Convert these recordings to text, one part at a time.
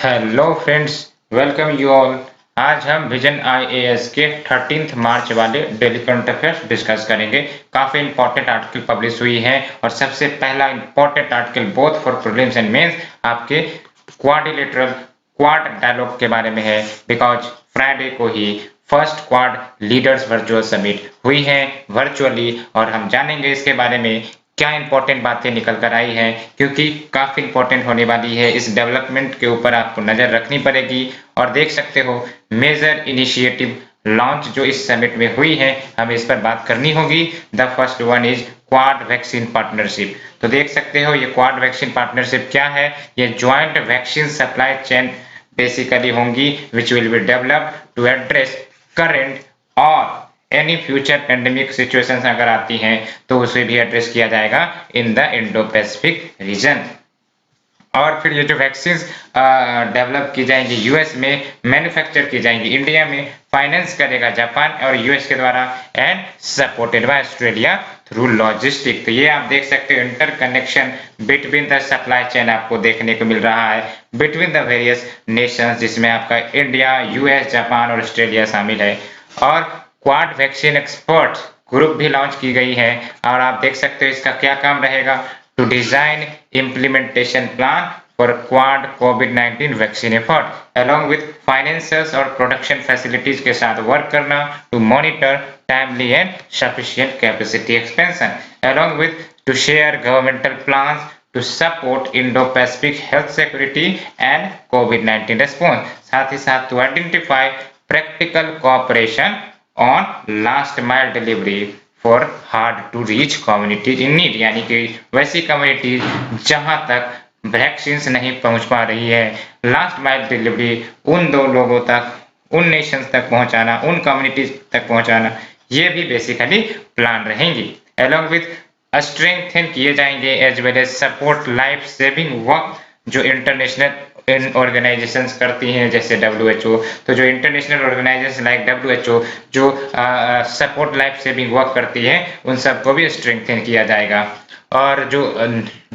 Hello friends, welcome you all. आज हम vision IAS के 13 मार्च वाले डेली करंट अफेयर्स डिस्कस करेंगे। काफी इंपॉर्टेंट आर्टिकल पब्लिश हुई है और सबसे पहला important article both for prelims and mains आपके क्वाड्रिलेटरल क्वाड डायलॉग के बारे में है। बिकॉज फ्राइडे को ही first quad leaders virtual summit हुई है वर्चुअली, और हम जानेंगे इसके बारे में क्या इंपॉर्टेंट बातें निकल कर आई हैं, क्योंकि काफी इंपॉर्टेंट होने वाली है। इस डेवलपमेंट के ऊपर आपको नजर रखनी पड़ेगी। और देख सकते हो मेजर इनिशिएटिव लॉन्च जो इस समिट में हुई है, हमें इस पर बात करनी होगी। The first one is quad vaccine partnership. तो देख सकते हो ये क्वाड वैक्सीन पार्टनरशिप क्या है। ये joint vaccine supply chain basically होंगी which will be developed to address current और एनी फ्यूचर पेंडेमिक सिचुएशंस अगर आती हैं तो उसे भी एड्रेस किया जाएगा in the Indo Pacific region. और फिर ये जो वैक्सीन डेवलप की जाएंगी यूएस में, मैन्युफैक्चर की जाएंगी इंडिया में, फाइनेंस करेगा जापान और यूएस के द्वारा, and supported by Australia through logistic. तो ये आप देख सकते हो interconnection between the supply chain आपको देखने को मिल रहा है बिटवीन द वेरियस नेशंस, जिसमें आपका इंडिया, यूएस, जापान और ऑस्ट्रेलिया शामिल है। और क्वाड वैक्सीन एक्सपर्ट ग्रुप भी लॉन्च की गई है और आप देख सकते हो इसका क्या काम रहेगा। To design implementation plan for Quad कोविड-19 vaccine effort along with financers और प्रोडक्शन फैसिलिटीज के साथ वर्क करना to monitor timely and sufficient capacity expansion along with to share governmental plans to support Indo-Pacific health security and COVID-19 response। साथ ही साथ to identify practical cooperation on last mile delivery for hard to reach communities in need। यानी कि वैसी communities जहां तक vaccine नहीं पहुंच पा रही है, लास्ट माइल डिलीवरी उन दो लोगों तक, उन नेशंस तक पहुंचाना, उन कम्युनिटीज तक पहुंचाना, ये भी बेसिकली प्लान रहेंगी। along with स्ट्रेंथन किए जाएंगे as well as support life saving work जो इंटरनेशनल ऑर्गेनाइजेशंस करती हैं जैसे डब्ल्यूएचओ। तो जो इंटरनेशनल ऑर्गेनाइजेशन लाइक डब्ल्यूएचओ जो सपोर्ट लाइफ सेविंग वर्क करती है उन सबको भी स्ट्रेंथन किया जाएगा। और जो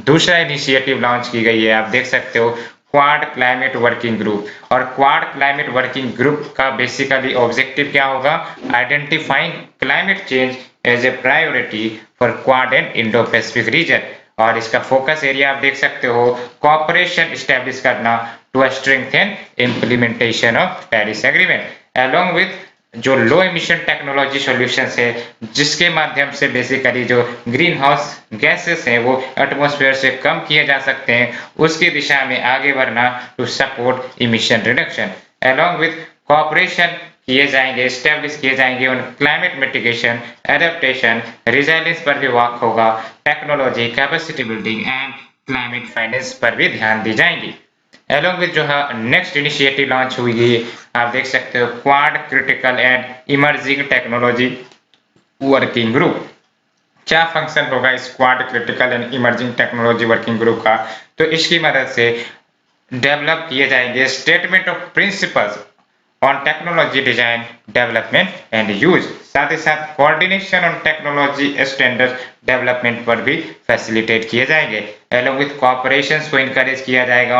दूसरा इनिशिएटिव लॉन्च की गई है आप देख सकते हो क्वाड क्लाइमेट वर्किंग ग्रुप। और क्वाड क्लाइमेट वर्किंग ग्रुप का बेसिकली ऑब्जेक्टिव क्या होगा, identifying climate change as a priority for Quad and Indo Pacific region. और इसका फोकस एरिया आप देख सकते हो कोऑपरेशन एस्टेब्लिश करना to strengthen implementation of Paris agreement along with जो लो एमिशन टेक्नोलॉजी सॉल्यूशंस है जिसके माध्यम से बेसिकली जो ग्रीन हाउस गैसेस हैं वो एटमॉस्फेयर से कम किए जा सकते हैं, उसकी दिशा में आगे बढ़ना to support emission reduction along with cooperation किए जाएंगे, एस्टेब्लिश किए जाएंगे उन क्लाइमेट मिटिगेशन, एडेप्टेशन, रिजिलियंस पर भी वर्क होगा, technology, capacity building and climate finance पर भी ध्यान दी जाएंगी। अलोंग विद जो है नेक्स्ट इनिशिएटिव लॉन्च हुई है आप देख सकते हो quad critical and emerging technology working group. क्या फंक्शन होगा इस quad critical and emerging technology working group का, तो इसकी मदद से डेवलप किए जाएंगे statement of principles on technology design development and use. साथ ही साथ coordination on technology standard development पर भी फैसिलिटेट किए जाएंगे। अलोंग विद कोऑपरेशंस को इनकरेज किया जाएगा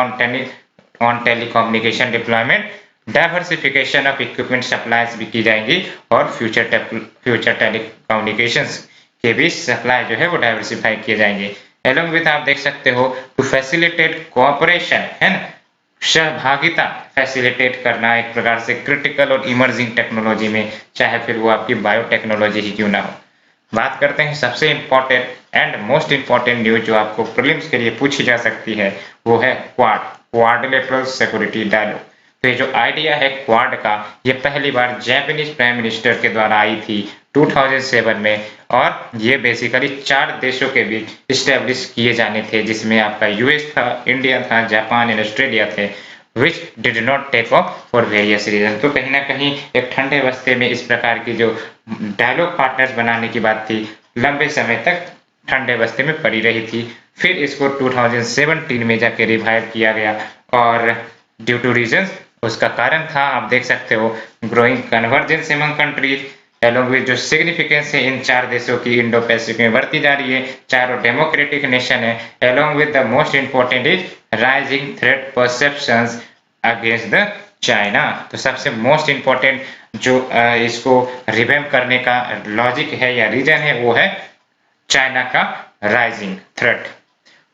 on telecommunication deployment, diversification of equipment supplies भी की जाएंगी और फ्यूचर टेलीकम्युनिकेशंस के भी सप्लाई जो है वो डाइवर्सिफाई किए जाएंगे। अलोंग विद आप देख सकते हो टू फैसिलिटेट कोऑपरेशन है ना, सहभागिता फैसिलिटेट करना एक प्रकार से क्रिटिकल और इमर्जिंग टेक्नोलॉजी में, चाहे फिर वो आपकी बायोटेक्नोलॉजी ही क्यों ना हो। बात करते हैं सबसे important and most important news जो आपको प्रीलिम्स के लिए पूछी जा सकती है, वो है क्वाड्रिलेटरल सिक्योरिटी डायलॉग। तो ये जो आइडिया है क्वाड का, ये पहली बार जापानीज प्राइम मिनिस्टर के द्वारा आई थी 2007 में, और ये बेसिकली 4 देशों के बीच इस्टेब्लिश किए जाने थे जिसमें आपका यूएस था, इंडिया था, जापान एंड ऑस्ट्रेलिया थे, which did not take off for various reasons। तो कहीं ना कहीं एक ठंडे बस्ते में इस प्रकार की जो डायलॉग पार्टनर्स बनाने की बात थी लंबे समय तक ठंडे बस्ते में पड़ी रही थी। फिर इसको 2017 में जाके रिवाइव किया गया और ड्यू टू रीजंस उसका कारण था आप देख सकते हो growing convergence among countries along with जो सिग्निफिकेंस है इन 4 देशों की इंडो पैसिफिक में बढ़ती जा रही है, चारों डेमोक्रेटिक नेशन है। Along with the most important is rising threat perceptions against the China. तो सबसे मोस्ट इम्पोर्टेंट जो इसको रिवैम्प करने का लॉजिक है या रीजन है वो है चाइना का rising threat.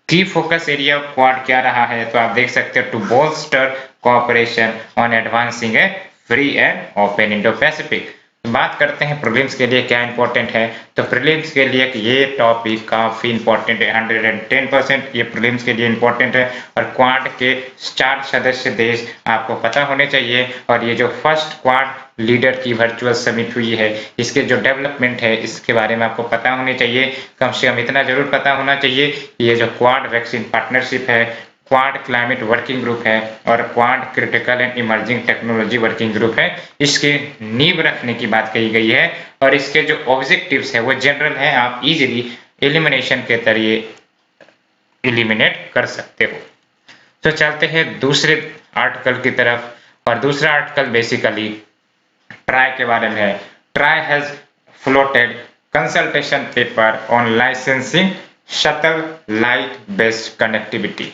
Key focus area of Quad क्या रहा है, तो आप देख सकते हो to bolster cooperation on advancing a free and open Indo Pacific. बात करते हैं प्रीलिम्स के लिए क्या इंपॉर्टेंट है, तो प्रीलिम्स के लिए ये टॉपिक काफी इंपॉर्टेंट है, 110% ये प्रीलिम्स के लिए इंपॉर्टेंट है। और क्वाड के 4 सदस्य देश आपको पता होने चाहिए। और ये जो फर्स्ट क्वाड लीडर की वर्चुअल समिट हुई है, इसके जो डेवलपमेंट है इसके बारे में आपको पता होने चाहिए। कम से कम इतना जरूर पता होना चाहिए कि ये जो क्वाड वैक्सीन पार्टनरशिप है, क्वाड क्लाइमेट वर्किंग ग्रुप है और quad critical and emerging technology working group है, इसके नींव रखने की बात कही गई है। और इसके जो ऑब्जेक्टिव्स है वो जनरल है, आप इजीली एलिमिनेशन के जरिए एलिमिनेट कर सकते हो। तो चलते हैं दूसरे आर्टिकल की तरफ, और दूसरा आर्टिकल बेसिकली ट्राई के बारे में है। TRAI has floated consultation paper on licensing satellite based connectivity.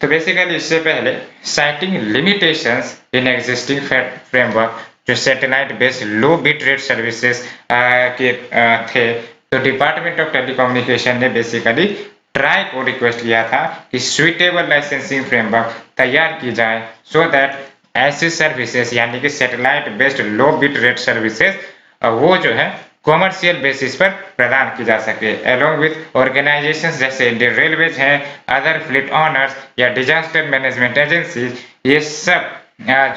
तो बेसिकली इससे पहले citing limitations in existing framework जो satellite based low bit rate services के थे, तो डिपार्टमेंट ऑफ टेलीकम्युनिकेशन ने बेसिकली ट्राई को रिक्वेस्ट किया था कि सुइटेबल लाइसेंसिंग फ्रेमवर्क तैयार की जाए सो दैट ऐसी सर्विसेज यानी कि satellite based low bit rate services वो जो है कॉमर्शियल बेसिस पर प्रदान की जा सके, अलोंग विथ ऑर्गेनाइजेशंस जैसे इंडियन रेलवेज हैं, अदर फ्लीट ऑनर्स या डिजास्टर मैनेजमेंट एजेंसीज, ये सब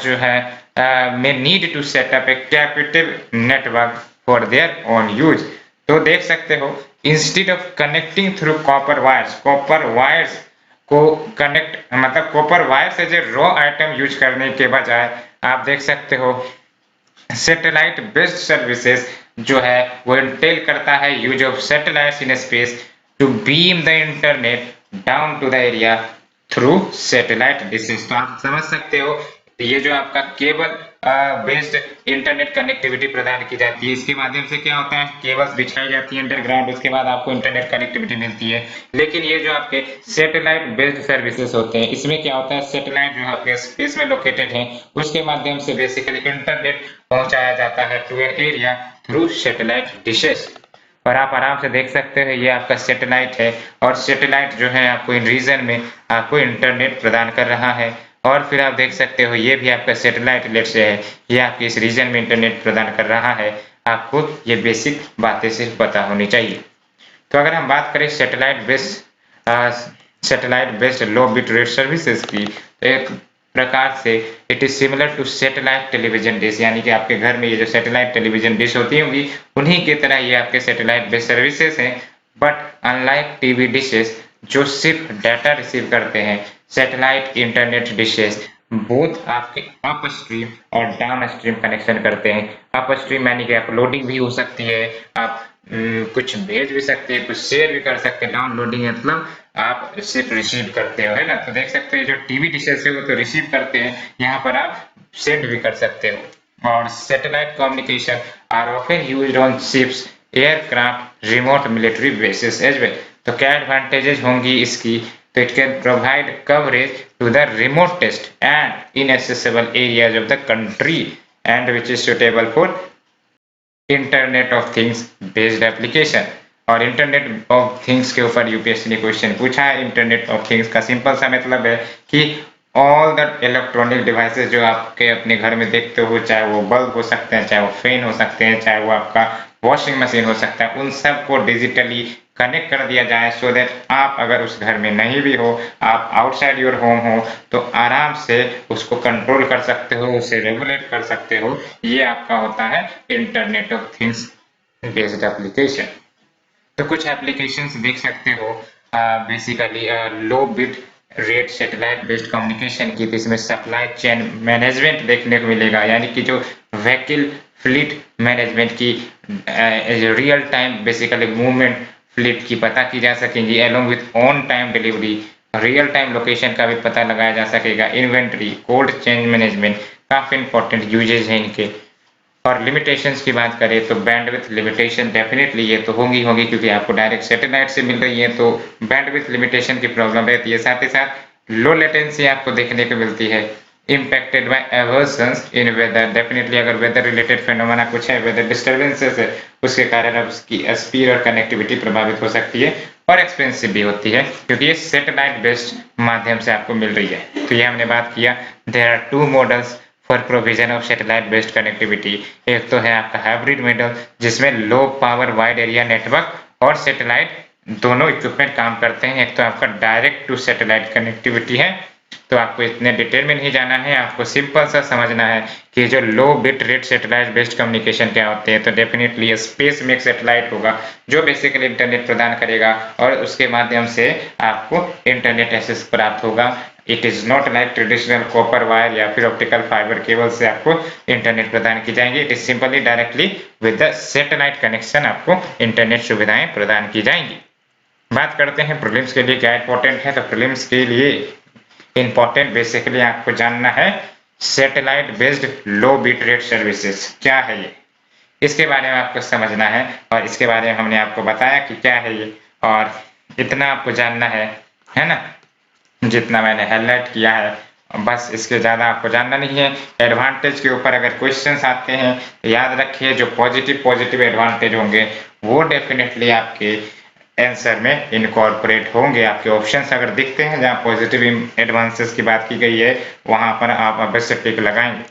जो है may need to set up a captive network for their own use. तो देख सकते हो instead of connecting through copper wires को कनेक्ट मतलब copper wires as a raw item use करने के बजाय आप देख सकते हो सैटेलाइट बेस्ड सर्विसेज जो है वो इंटेल करता है use of satellites in space to beam the internet down to the area through satellite dishes. तो आप समझ सकते हो ये जो आपका केबल बेस्ड इंटरनेट कनेक्टिविटी प्रदान की जाती है, इसके माध्यम से क्या होता है केबल्स बिछाई जाती है अंडरग्राउंड, उसके बाद आपको इंटरनेट कनेक्टिविटी मिलती है। लेकिन ये जो आपके सैटेलाइट बेस्ड सर्विसेज होते हैं इसमें क्या होता है सैटेलाइट जो आपके स्पेस में लोकेटेड है उसके माध्यम से बेसिकली इंटरनेट पहुंचाया जाता है to an area through satellite dishes. और आप आराम से देख सकते हैं ये आपका सैटेलाइट है और सैटेलाइट जो है आपको इन रीजन में आपको इंटरनेट प्रदान कर रहा है। और फिर आप देख सकते हो ये भी आपका सैटेलाइट लेट से है, ये आपके इस रीजन में इंटरनेट प्रदान कर रहा है। आपको ये बेसिक बातें सिर्फ पता होनी चाहिए। तो अगर हम बात करें satellite based low bit rate services की, तो एक प्रकार से it is similar to satellite television dish, यानी कि आपके घर में ये जो सैटेलाइट टेलीविजन डिश होती होंगी उन्हीं की तरह ये आपके सैटेलाइट बेस्ड सर्विसेज हैं। बट अनलाइक टीवी डिशेस जो सिर्फ डाटा रिसीव करते हैं, सैटेलाइट इंटरनेट डिशेस बोथ आपके अपस्ट्रीम और डाउनस्ट्रीम कनेक्शन करते हैं। अपस्ट्रीम यानी कि अपलोडिंग भी हो सकती है, आप कुछ भेज भी सकते हैं, कुछ शेयर भी कर सकते हैं। डाउनलोडिंग मतलब आप सिर्फ रिसीव करते हो, है ना। तो देख सकते हैं जो टीवी डिशेस है वो तो रिसीव करते हैं, यहाँ पर आप सेंड भी कर सकते हो। और satellite communication are often used on ships, aircraft, remote military bases as well. तो क्या एडवांटेजेस होंगी इसकी, तो it can provide coverage to the remotest and inaccessible areas of the country and which is suitable for internet of things based application. और internet of things के ऊपर UPSC ने question पूछा है। इंटरनेट ऑफ थिंग्स का simple सा मतलब है कि ऑल द इलेक्ट्रॉनिक डिवाइसेस जो आपके अपने घर में देखते हो, चाहे वो बल्ब हो सकते हैं, चाहे वो फैन हो सकते हैं, चाहे वो आपका वॉशिंग मशीन हो सकता है, उन सब को डिजिटली कनेक्ट कर दिया जाए सो दैट आप अगर उस घर में नहीं भी हो, आप आउटसाइड योर होम हो, तो आराम से उसको कंट्रोल कर सकते हो, उसे रेगुलेट कर सकते हो। ये आपका होता है internet of things based application. तो कुछ एप्लीकेशंस देख सकते हो बेसिकली लो bit rate satellite based communication की, तो इसमें सप्लाई चेन मैनेजमेंट देखने को मिलेगा, यानी कि जो व्हीकल फ्लीट मैनेजमेंट की real time basically movement fleet की पता की जा सकेगी, along with on time delivery, real time location का भी पता लगाया जा सकेगा, इन्वेंट्री, कोल्ड चेन मैनेजमेंट काफी इंपॉर्टेंट यूजेज हैं इनके। और लिमिटेशंस की बात करें तो बैंडविड्थ लिमिटेशन डेफिनेटली ये तो होगी क्योंकि आपको डायरेक्ट सैटेलाइट से मिल रही है, तो बैंडविड्थ लिमिटेशन की प्रॉब्लम रहती है। साथ ही साथ लो लेटेंसी आपको देखने को मिलती है। Impacted by aberrations in weather, definitely अगर वेदर रिलेटेड फेनोमेना कुछ है, वेदर डिस्टर्बेंसेस है, उसके कारण अब उसकी स्पीड और कनेक्टिविटी प्रभावित हो सकती है और एक्सपेंसिव भी होती है, क्योंकि ये सैटेलाइट बेस्ड माध्यम से आपको मिल रही है। तो ये हमने बात किया, there are two models for provision of satellite based connectivity. एक तो है आपका हाइब्रिड मॉडल, जिसमें low power wide area network और सैटेलाइट दोनों इक्विपमेंट काम करते हैं। एक तो आपका डायरेक्ट टू सैटेलाइट कनेक्टिविटी है, तो आपको इतने डिटेल में नहीं जाना है, आपको सिंपल सा समझना है कि जो low bit rate satellite based communication क्या होते हैं। तो डेफिनेटली स्पेस में एक सैटेलाइट होगा जो बेसिकली इंटरनेट प्रदान करेगा और उसके माध्यम से आपको इंटरनेट एक्सेस प्राप्त होगा। It is not like traditional copper wire या फिर ऑप्टिकल फाइबर केबल से आपको इंटरनेट प्रदान की जाएंगी। It is simply directly with the satellite connection आपको इंटरनेट सुविधाएं प्रदान की जाएंगी। बात करते हैं प्रीलिम्स के लिए क्या इंपॉर्टेंट है। तो प्रीलिम्स के लिए इंपॉर्टेंट बेसिकली आपको जानना है satellite based low bit rate services क्या है ये, इसके बारे में आपको समझना है और इसके बारे में हमने आपको बताया कि क्या है ये, और इतना आपको जानना है ना, जितना मैंने हाईलाइट किया है, बस इसके ज़्यादा आपको जानना नहीं है। एडवांटेज के ऊपर अगर क्वेश्चंस आते हैं तो याद रखिए जो पॉजिटिव एडवांटेज होंगे वो डेफिनेटली आपके आंसर में इनकॉर्पोरेट होंगे। आपके ऑप्शंस अगर दिखते हैं जहां पॉजिटिव एडवांसेस की बात की गई है वहां पर आप अवश्य टिक लगाएंगे।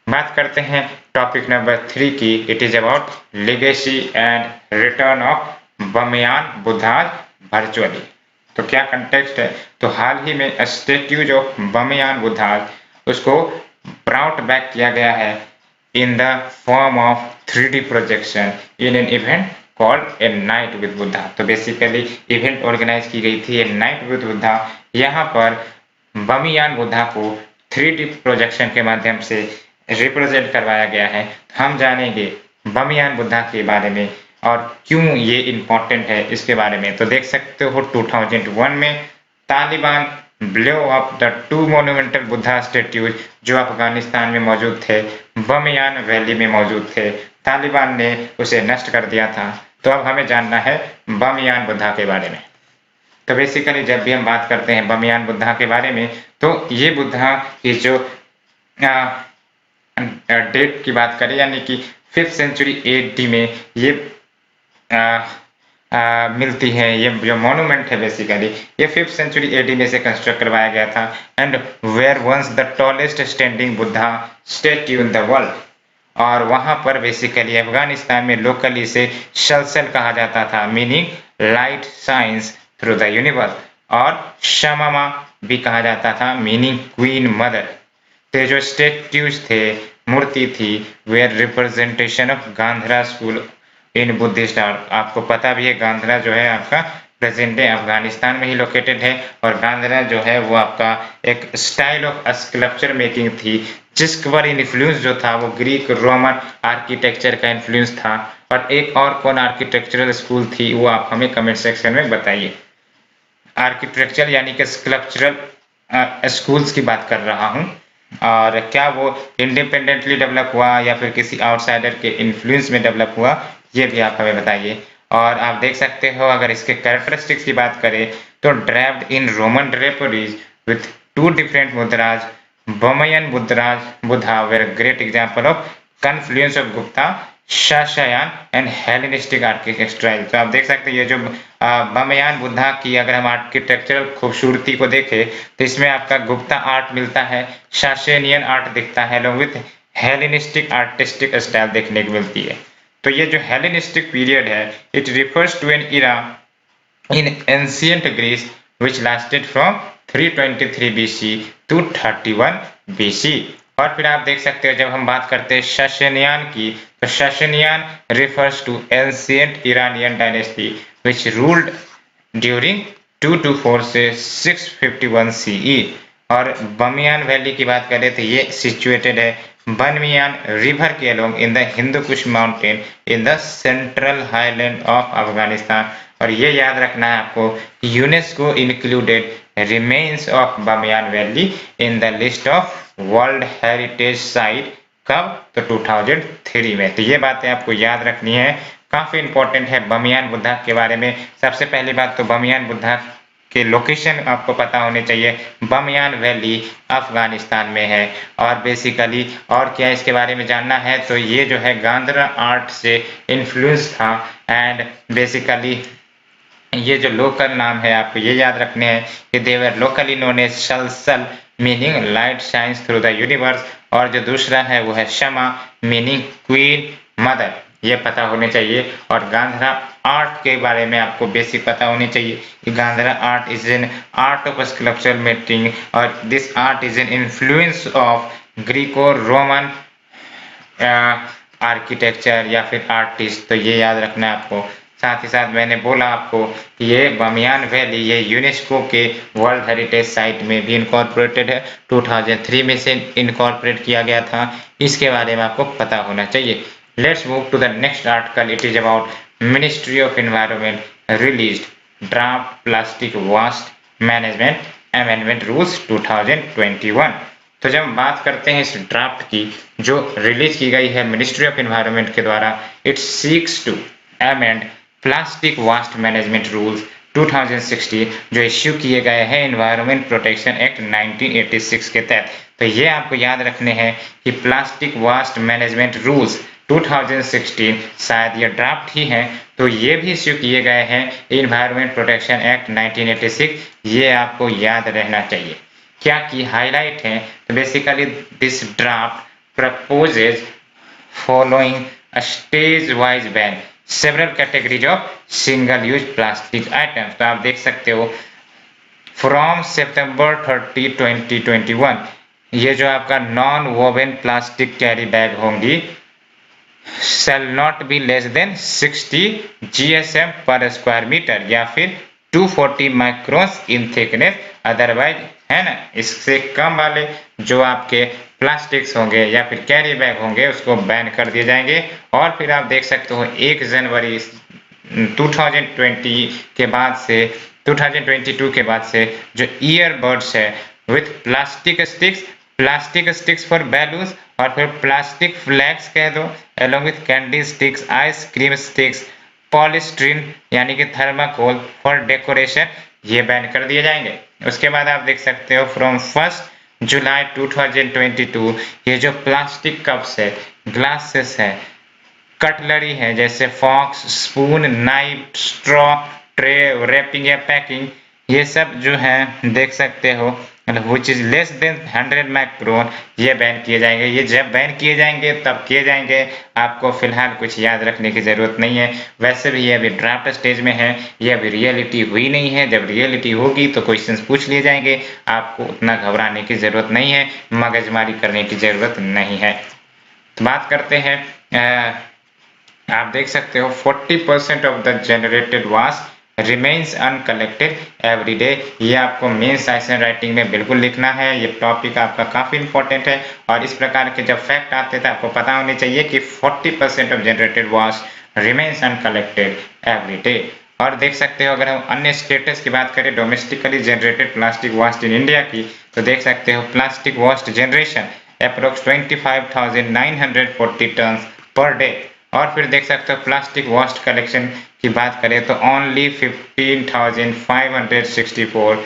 बात करते हैं टॉपिक नंबर 3 की। It is about legacy and return of Bamiyan Buddhas virtually. तो क्या कंटेक्स्ट है, तो हाल ही में स्टैट्यूज ऑफ बमयान बुद्धाज उसको ब्राउट बैक किया गया है in the form of 3D projection in an event called a night with Buddha. तो बेसिकली इवेंट ऑर्गेनाइज की गई थी ए नाइट विद बुद्धा। यहाँ पर बमयान बुद्धा को 3D प्रोजेक्शन के माध्यम से रिप्रेजेंट करवाया गया है। हम जानेंगे बमयान बुद्धा के बारे में और क्यों ये इम्पोर्टेंट है इसके बारे में। तो देख सकते हो 2001 में Taliban blow up the 2 monumental Buddha statues जो अफगानिस्तान में मौजूद थे, बमयान वैली में मौजूद थे। तालिबान ने उसे नष्ट कर दिया था। तो अब हमें जानना है बमयान बुद्धा के बारे में। तो बेसिकली जब भी हम बात करते हैं बमयान बुद्धा के बारे में तो ये बुद्धा की जो डेट की बात करें यानी कि 5th सेंचुरी AD में ये मिलती है। ये जो मॉन्यूमेंट है बेसिकली ये 5th सेंचुरी AD में से कंस्ट्रक्ट करवाया गया था and where once the tallest standing Buddha statue in the world. और वहां पर बेसिकली अफगानिस्तान में लोकली इसे सलसल कहा जाता था, meaning light science through the universe, और शमामा भी कहा जाता था, मीनिंग क्वीन मदर। तो जो स्टेट्यूज थे, मूर्ति थी, where representation of Gandhara school in Buddhist art. आपको पता भी है गांधरा जो है आपका प्रेजेंट डे अफगानिस्तान में ही लोकेटेड है और गांधरा जो है वो आपका एक स्टाइल ऑफ स्कल्पचर मेकिंग थी जिसके पर इन्फ्लुएंस जो था वो ग्रीक रोमन आर्किटेक्चर का इन्फ्लुएंस था। और एक और कौन आर्किटेक्चरल स्कूल थी वो आप हमें कमेंट सेक्शन में बताइए। आर्किटेक्चर यानी कि स्कल्पचरल स्कूल्स की बात कर रहा हूँ, और क्या वो इंडिपेंडेंटली डेवलप हुआ या फिर किसी आउटसाइडर के इन्फ्लुएंस में डेवलप हुआ, ये भी आप हमें बताइए। और आप देख सकते हो अगर इसके कैरेक्टरिस्टिक्स की बात करें तो draped in Roman draperies with 2 different mudras, Bamiyan Buddha were great example of confluence of Gupta Sasanian and Hellenistic architecture. तो आप देख सकते हैं ये जो बमयान बुद्धा की अगर हम आर्किटेक्चरल खूबसूरती को देखें तो इसमें आपका गुप्ता आर्ट मिलता है, शासनियन आर्ट दिखता है, along with Hellenistic artistic style देखने को मिलती है। तो ये जो हेलेनिस्टिक पीरियड है it refers to an era in ancient Greece which lasted from 323 BC to 31 BC। और फिर आप देख सकते हो जब हम बात करते हैं शासनियान की तो शासनियान refers to ancient Iranian dynasty which ruled during 224 से 651 CE। और बमियान वैली की बात करें तो ये सिचुएटेड है बमियान रिवर के along in the Hindu Kush mountain in the central highland of Afghanistan. और ये याद रखना है आपको UNESCO included remains of Bamiyan valley in the list of world heritage site. कब, तो 2003 में। तो ये बातें आपको याद रखनी है, काफी इंपॉर्टेंट है बमियान बुद्धा के बारे में। सबसे पहली बात तो बमियान बुद्धा के लोकेशन आपको पता होने चाहिए। बमियान वैली अफगानिस्तान में है। और बेसिकली और क्या इसके बारे में जानना है तो ये जो है गांधरा आर्ट से इन्फ्लुएंस था। एंड बेसिकली ये जो लोकल नाम है आपको ये याद रखने हैं कि they were locally known as Salsal meaning light shines through the universe. और जो दूसरा है वो है शमा मीनिंग क्वीन मदर, ये पता होने चाहिए। और गांधरा आर्ट के बारे में आपको बेसिक पता होनी चाहिए कि Gandhara art is an art of sculptural making और this art is an influence of Greco Roman architecture या फिर आर्टिस्ट, तो ये याद रखना है आपको। साथ ही साथ मैंने बोला आपको कि ये बमियान वैली ये यूनेस्को के वर्ल्ड हेरिटेज साइट में भी इनकॉर्पोरेटेड है। 2003 में से इनकॉर्पोरेट किया गया था। इसके बारे में आपको पता होना चाहिए। Let's move to the next article. It is about ministry of environment released draft plastic waste management amendment rules 2021। तो जब हम बात करते हैं इस ड्राफ्ट की जो रिलीज की गई है मिनिस्ट्री ऑफ एनवायरनमेंट के द्वारा, it seeks to amend plastic waste management rules 2016 जो इश्यू किए गए हैं एनवायरनमेंट प्रोटेक्शन एक्ट 1986 के तहत। तो ये आपको याद रखने हैं कि प्लास्टिक वेस्ट मैनेजमेंट रूल्स 2016 शायद ये ड्राफ्ट ही हैं, तो ये भी इश्यू किए गए हैं एनवायरनमेंट प्रोटेक्शन एक्ट 1986, ये आपको याद रहना चाहिए। क्या की हाईलाइट है तो basically this draft proposes following a stage wise ban several categories of single use plastic items. तो आप देख सकते हो फ्रॉम सितंबर 30, 2021 ये जो आपका non woven plastic carry bag होंगी shall not be less than 60 GSM per square meter या फिर 240 माइक्रोन्स इन थिकनेस, अदरवाइज है ना इससे कम वाले जो आपके प्लास्टिक्स होंगे या फिर कैरी बैग होंगे उसको बैन कर दिए जाएंगे। और फिर आप देख सकते हो 1 जनवरी 2020 के बाद से 2022 के बाद से जो ईयरबड्स है with plastic sticks for balloons और फिर प्लास्टिक फ्लैग्स कह दो along with candy sticks ice cream sticks polystyrene यानी कि थर्माकोल फॉर डेकोरेशन, ये बैन कर दिए जाएंगे। उसके बाद आप देख सकते हो फ्रॉम 1 जुलाई 2022 ये जो प्लास्टिक कप्स है, ग्लासेस है, कटलरी है जैसे forks, spoon, knife, straw, tray, wrapping या पैकिंग, ये सब जो है देख सकते हो which is less than 100 micron, ये बैन किए जाएंगे। ये जब बैन किए जाएंगे तब किए जाएंगे, आपको फिलहाल कुछ याद रखने की जरूरत नहीं है। वैसे भी ये अभी ड्राफ्ट स्टेज में है, ये अभी रियलिटी हुई नहीं है। जब रियलिटी होगी तो क्वेश्चंस पूछ लिए जाएंगे, आपको उतना घबराने की जरूरत नहीं है, मगजमारी करने की जरूरत नहीं है। तो बात करते हैं आप देख सकते हो 40% of the generated vast remains uncollected every day, ये आपको मेन सेशन राइटिंग में बिल्कुल लिखना है। ये टॉपिक आपका काफी इंपॉर्टेंट है और इस प्रकार के जब फैक्ट आते थे आपको पता होनी चाहिए कि 40% of generated vast remains uncollected every day. और देख सकते हो अगर हम अन्य स्टेटस की बात करें domestically generated plastic waste in India की, तो देख सकते हो plastic waste generation approx 25,940 tonne per day. और फिर देख सकते हो प्लास्टिक वेस्ट कलेक्शन की बात करें तो ओनली 15,564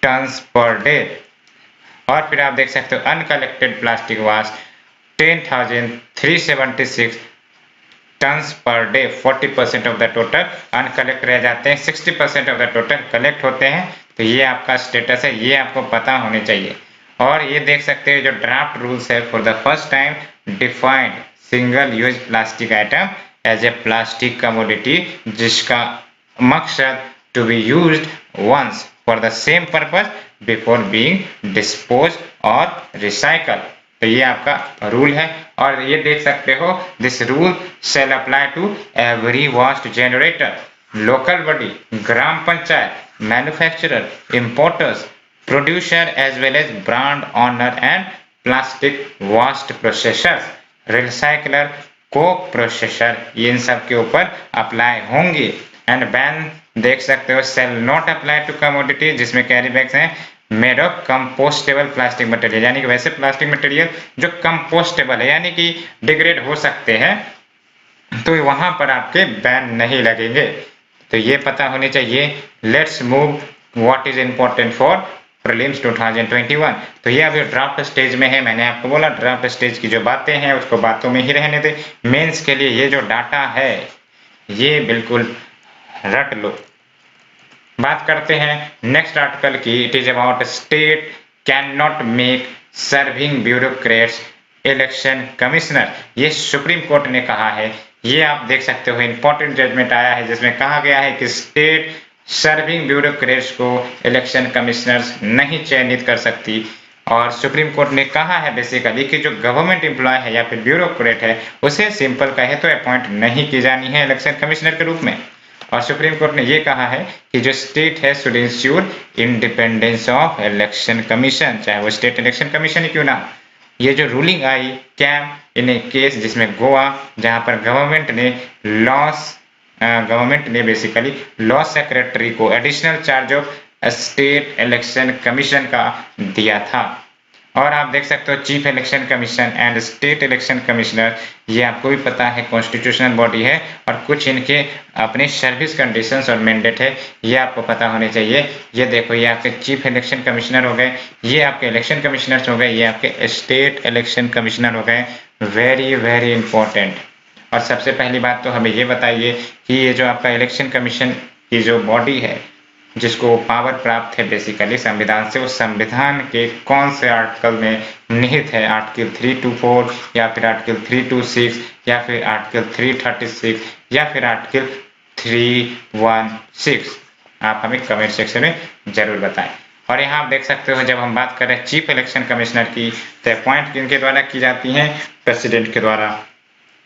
टन्स पर डे। और फिर आप देख सकते हो uncollected plastic waste 10,376 tons per day. 40% of the total uncollected रह जाते हैं, 60% ऑफ द टोटल कलेक्ट होते हैं। तो ये आपका स्टेटस है, ये आपको पता होने चाहिए। और ये देख सकते हैं जो ड्राफ्ट रूल्स है for the first time defined single use plastic item as a plastic commodity जिसका मकसद to be used once for the same purpose before being dispose और रिसाइकल। तो ये आपका रूल है। और ये देख सकते हो this rule shall apply to every waste generator, local body, gram panchayat, manufacturer, importers, producer as well as brand owner and plastic waste processors, recycler, co processor, इन सब के ऊपर अप्लाई होंगी। एंड बैन देख सकते हो shall not apply to commodity जिसमें carry bags हैं made of compostable plastic material, यानी कि वैसे प्लास्टिक मटेरियल जो कंपोस्टेबल है यानी कि डिग्रेड हो सकते हैं, तो वहां पर आपके बैन नहीं लगेंगे। तो ये पता होने चाहिए। Let's move what is important for prelims 2021। तो ये अभी ड्राफ्ट स्टेज में है, मैंने आपको बोला ड्राफ्ट स्टेज की जो बातें हैं उसको बातों में ही रहने दे। मेंस के लिए ये जो डाटा है ये बिल्कुल रट लो। बात करते हैं नेक्स्ट आर्टिकल की। It is about state can not make serving bureaucrats election commissioner. ये सुप्रीम कोर्ट ने कहा है। ये आप देख सकते हो इंपॉर्टेंट जजमेंट आया है जिसमें कहा गया है कि स्टेट सर्विंग ब्यूरोक्रेट्स को इलेक्शन कमिश्नर्स नहीं चयनित कर सकती। और सुप्रीम कोर्ट ने कहा है बेसिकली कि जो गवर्नमेंट एम्प्लॉय है या फिर ब्यूरोक्रेट है उसे सिंपल कहे तो अपॉइंट नहीं की जानी है इलेक्शन कमिश्नर के रूप में। और सुप्रीम कोर्ट ने ये कहा है कि जो स्टेट है should ensure independence of election commission, चाहे वो स्टेट इलेक्शन कमीशन ही क्यों ना। ये जो ruling I came in A case जिसमें गोवा, जहां पर गवर्नमेंट ने बेसिकली लॉ सेक्रेटरी को additional charge of state election commission का दिया था। और आप देख सकते हो chief election commission and state election commissioner, ये आपको भी पता है कॉन्स्टिट्यूशनल बॉडी है और कुछ इनके अपने सर्विस कंडीशंस और मैंडेट है, ये आपको पता होने चाहिए। ये देखो ये आपके चीफ इलेक्शन कमिश्नर हो गए, ये आपके इलेक्शन कमिश्नर्स हो गए, ये आपके स्टेट इलेक्शन कमिश्नर हो गए। Very very important. और सबसे पहली बात तो हमें ये बताइए कि ये जो आपका इलेक्शन कमीशन की जो बॉडी है जिसको पावर प्राप्त है बेसिकली संविधान से, उस संविधान के कौन से आर्टिकल में निहित है? आर्टिकल 324 या फिर आर्टिकल 326 या फिर आर्टिकल 336 या फिर आर्टिकल 316? आप हमें कमेंट सेक्शन में जरूर बताएं। और यहाँ आप देख सकते हो जब हम बात करें चीफ इलेक्शन कमिश्नर की तो अपॉइंट किनके द्वारा की जाती है? प्रेसिडेंट के द्वारा।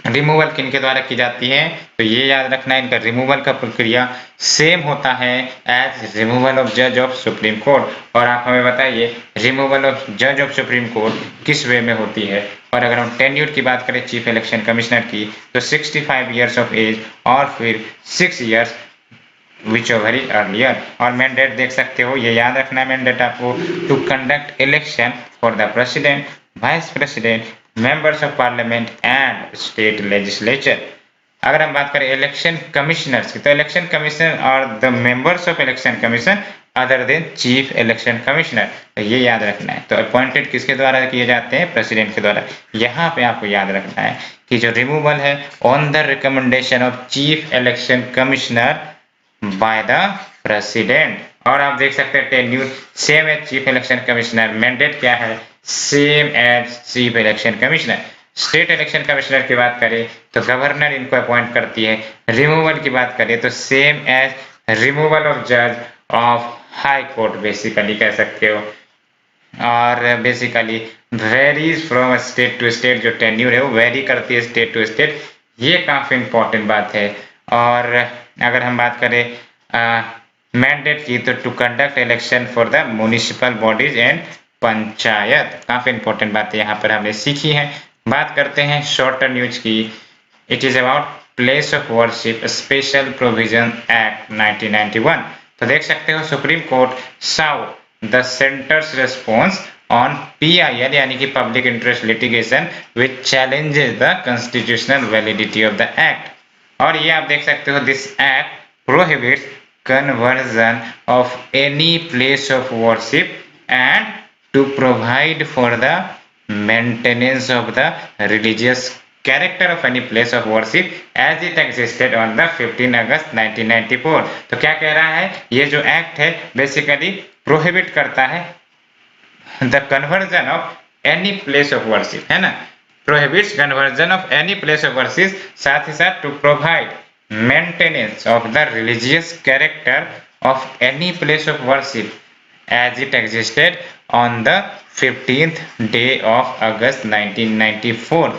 रिमूवल किनके द्वारा की जाती है? तो ये याद रखना है इनका रिमूवल का प्रक्रिया सेम होता है एज रिमूवल ऑफ जज ऑफ सुप्रीम कोर्ट। और आप हमें बताइए रिमूवल ऑफ जज ऑफ सुप्रीम कोर्ट किस वे में होती है? और अगर हम टेन्यूर की बात करें चीफ इलेक्शन कमिश्नर की तो 65 ईयर्स ऑफ एज और फिर 6 ईयर्स विच ओवर अर्लियर। और मैंडेट देख सकते हो, ये याद रखना है मैंडेट आपको, to conduct election for the president, vice president, members of parliament and state legislature. अगर हम बात करें इलेक्शन कमिश्नर्स की तो इलेक्शन कमिश्नर और the members of election commission other than chief election commissioner, तो ये याद रखना है। तो अपॉइंटेड किसके द्वारा किए जाते हैं? प्रेसिडेंट के द्वारा। यहाँ पे आपको याद रखना है कि जो रिमूवल है on the recommendation of chief election commissioner by the president. और आप देख सकते हैं tenure same as chief election commissioner. Mandate क्या है? Same as chief election commissioner. State election commissioner की बात करें तो गवर्नर इनको अपॉइंट करती है। रिमूवल की बात करें तो सेम एज रिमूवल ऑफ जज ऑफ हाई कोर्ट बेसिकली कह सकते हो। और basically varies from state to state, जो टेन्यूर है वो वेरी करती है स्टेट टू स्टेट, ये काफी इंपॉर्टेंट बात है। और अगर हम बात करें मैंडेट की तो to conduct election for the municipal bodies and panchayat, काफी इंपॉर्टेंट बातें यहाँ पर हमने सीखी हैं। बात करते हैं शॉर्टर न्यूज की। It is about place of worship special provision act 1991। तो देख सकते हो सुप्रीम कोर्ट साउ the centres response on PIL यानी कि public interest litigation which challenges the constitutional validity of the act. और ये आप देख सकते हो this act prohibits conversion of any place of worship and to provide for the maintenance of the religious character of any place of worship as it existed on the 15 अगस्त 1994। तो क्या कह रहा है? ये जो एक्ट है बेसिकली प्रोहिबिट करता है the conversion of any place of worship, है ना, prohibits conversion of any place of worship, साथ ही साथ to provide maintenance of the religious character of any place of worship as it existed on the 15th day of August 1994।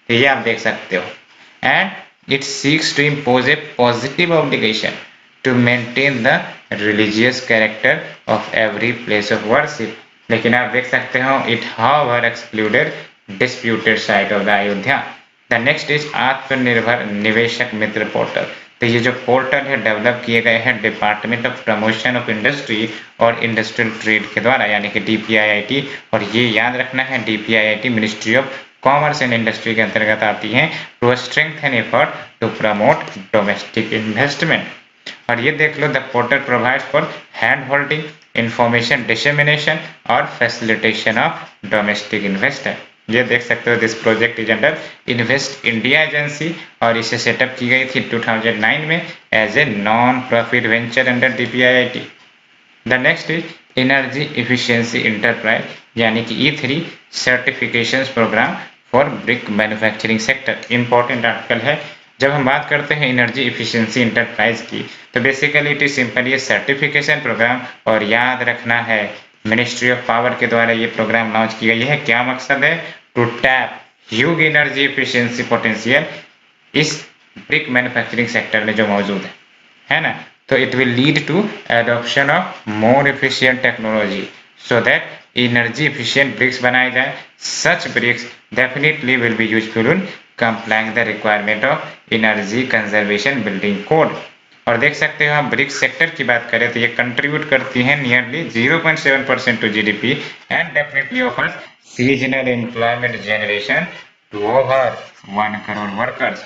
तो ये आप देख सकते हो। and it seeks to impose a positive obligation to maintain the religious character of every place of worship। लेकिन आप देख सकते हो it however excluded disputed site of the Ayodhya। The next is आत्मनिर्भर निवेशक मित्र पोर्टल। तो ये जो पोर्टल है डेवलप किए गए हैं department of promotion of industry और इंडस्ट्रियल ट्रेड के द्वारा यानी कि DPIIT। और ये याद रखना है DPIIT ministry of commerce and industry के अंतर्गत आती है to strengthen effort to promote domestic investment. और ये देख लो, the portal provides for hand holding, information dissemination और फैसिलिटेशन ऑफ डोमेस्टिक इन्वेस्टर। ये देख सकते हो, this project is under invest India agency और इसे सेटअप की गई थी 2009 में as a non profit venture under DPIIT। The next is energy efficiency enterprise यानी कि E3 certification program for brick manufacturing sector. Important article है। जब हम बात करते हैं एनर्जी इफिशियंसी इंटरप्राइज की, तो बेसिकली इट इज सिंपली ये सर्टिफिकेशन प्रोग्राम, और याद रखना है मिनिस्ट्री ऑफ पावर के द्वारा ये प्रोग्राम लॉन्च की गई है। क्या मकसद है? To tap huge energy efficiency potential इस ब्रिक मैन्युफैक्चरिंग सेक्टर में जो मौजूद है ना। तो it will lead to adoption of more efficient technology so that energy efficient bricks बनाए जाए। Such bricks definitely will be useful in complying the requirement of energy conservation building code. और देख सकते हो आप ब्रिक्स सेक्टर की बात करें तो ये कंट्रीब्यूट करती है nearly 0.7% to GDP and definitely offers seasonal employment generation to over 1 crore workers.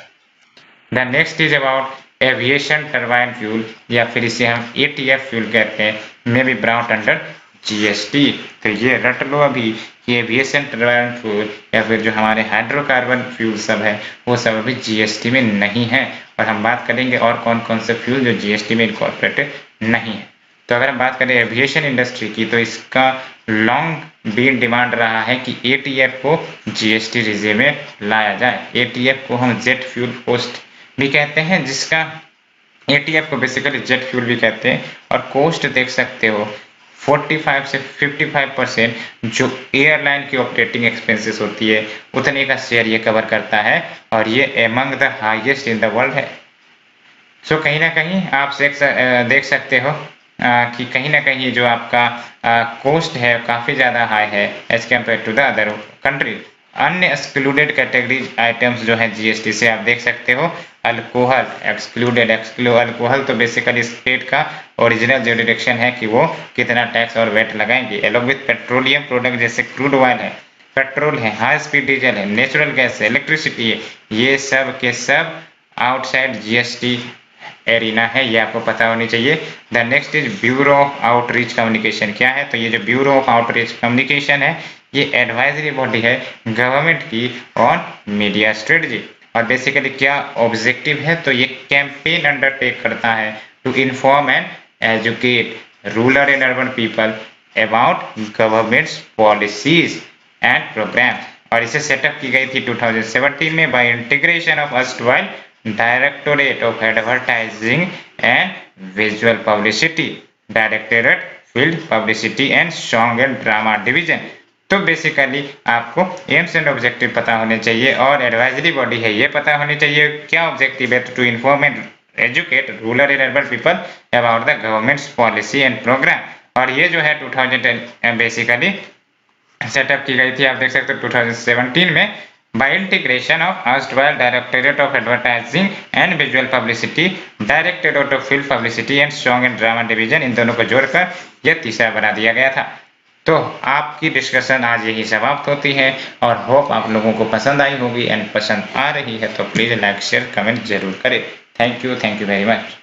The next is about aviation turbine fuel या फिर इसे हम ATF फ्यूल कहते हैं, may be brought under GST। तो ये रट लो अभी कि एविएशन टरबाइन फ्यूल या फिर जो हमारे हाइड्रोकार्बन फ्यूल सब है वो सब अभी GST में नहीं है। और हम बात करेंगे और कौन कौन से फ्यूल जो GST में इनकॉर्पोरेटेड नहीं है। तो अगर हम बात करें एविएशन इंडस्ट्री की, तो इसका लॉन्ग बीन डिमांड रहा है कि ATF को GST रिजीम में लाया जाए। ATF को हम जेट फ्यूल कोस्ट भी कहते हैं, जिसका ATF को बेसिकली जेट फ्यूल भी कहते हैं। और कोस्ट देख सकते हो 45 से 55% जो एयरलाइन की ऑपरेटिंग एक्सपेंसेस होती है उतने का शेयर ये कवर करता है, और ये among the highest in the world है। सो कहीं ना कहीं आप देख सकते हो कि कहीं ना कहीं जो आपका कोस्ट है काफ़ी ज़्यादा हाई है as compared to the other country. अन्य एक्सक्लूडेड कैटेगरी आइटम्स जो है GST से आप देख सकते हो, अल्कोहल एक्सक्लूडेड। अल्कोहल तो बेसिकली स्टेट का ओरिजिनल जो डिडक्शन है कि वो कितना टैक्स और वेट लगाएंगे। एलोंग विथ पेट्रोलियम प्रोडक्ट जैसे क्रूड ऑयल है, पेट्रोल है, हाई स्पीड डीजल है, नेचुरल गैस है, इलेक्ट्रिसिटी है, ये सब के सब आउटसाइड GST एरिना है, ये आपको पता होनी चाहिए। The next is bureau of outreach communication. क्या है? तो ये जो ब्यूरो ऑफ आउटरीच कम्युनिकेशन है ये एडवाइजरी बॉडी है गवर्नमेंट की ऑन मीडिया स्ट्रेटजी। और बेसिकली क्या ऑब्जेक्टिव है? तो ये कैंपेन अंडरटेक करता है to inform and educate rural and urban people about government's policies and program. और इसे सेटअप की गई थी 2017 में by integration of erstwhile directorate of advertising and visual publicity, directorate field publicity and song and drama division. तो basically आपको aims and objective पता होने चाहिए और एडवाइजरी बॉडी है ये पता होनी चाहिए क्या ऑब्जेक्टिव है, to inform and educate rural and urban people about the government's policy and program. और ये जो है 2010 बेसिकली सेटअप की गई थी, आप देख सकते हो 2017 में by integration of erstwhile directorate of advertising and visual publicity, directorate of field publicity and song and drama division, इन दोनों को जोड़कर यह तीसरा बना दिया गया था। तो आपकी डिस्कशन आज यही समाप्त होती है और होप आप लोगों को पसंद आई होगी। एंड पसंद आ रही है तो प्लीज लाइक शेयर कमेंट जरूर करें। Thank you very much.